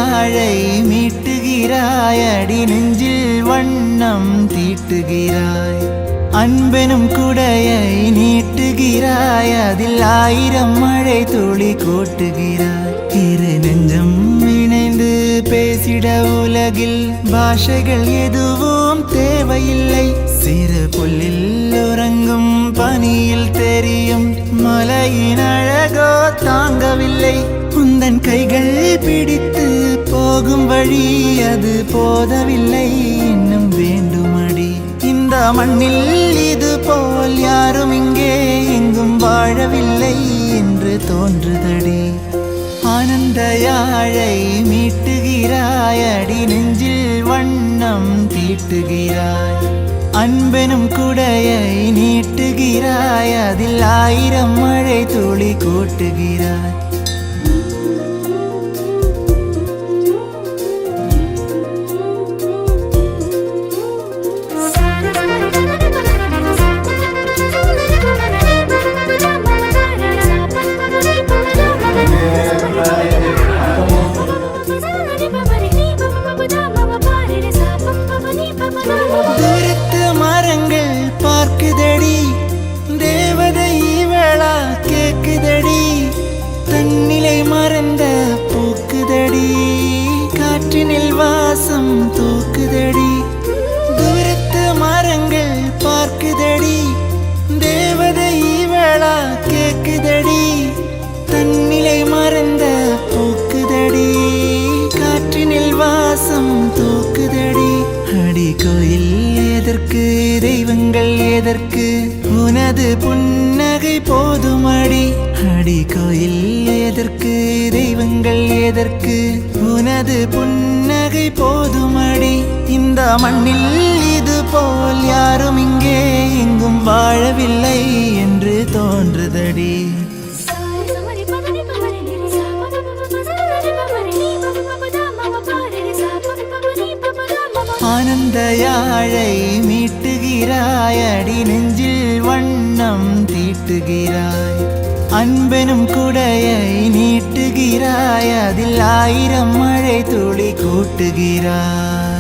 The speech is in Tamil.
யாழை மீட்டுகிறாய், அடி நெஞ்சில் வண்ணம் தீட்டுகிறாய். அன்பெனும் குடையை நீட்டுகிறாய், அதில் 1000 மழை துளி கூட்டுகிறாய். இரு நெஞ்சம் இணைந்து பேசிட உலகில் பாஷைகள் எதுவும் தேவையில்லை. சிறு புல்லில் உறங்கும் பனியில் தெரியும் மலையின் அழகோ தாங்கவில்லை. உந்தன் கைகள் பிடித்து போகும் வழி அது போதவில்லை, இன்னும் வேண்டுமடி. இந்த மண்ணில் இது போல் யாரும் இங்கே எங்கும் வாழவில்லை என்று தோன்றுதடி. ஆனந்த யாழை மீட்டுகிறாய், அடி நெஞ்சில் வண்ணம் தீட்டுகிறாய். அன்பெனும் குடையை நீட்டுகிறாய், அதில் 1000 மழை துளி கூட்டுகிறாய். தூரத்து மரங்கள் பார்க்குதடி, தேவதை இவளா கேக்குதடி. தன்னிலை மறந்த பூக்குதடி, காற்றினில் வாசம் தூக்குதடி. தூரத்து மரங்கள் பார்க்குதடி, தேவதை இவளா கேக்குதடி. தன்னிலை மறந்த பூக்குதடி, காற்றினில் வாசம் தூக்குதடி. அடி கோயில் எதற்கு, தெய்வங்கள் எதற்கு, உனது புன்னகை போதுமடி. அடி கோயில் எதற்கு, தெய்வங்கள் எதற்கு, உனது புன்னகை போதுமடி. இந்த மண்ணில் இது போல் யாரும் இங்கே எங்கும் வாழவில்லை என்று தோன்றுதடி. ஆனந்த யாழை மீட்டுகிறாய், அடி நெஞ்சில் வண்ணம் தீட்டுகிறாய். அன்பெனும் குடையை நீட்டுகிறாய், அதில் 1000 மழை துளி கூட்டுகிறாய்.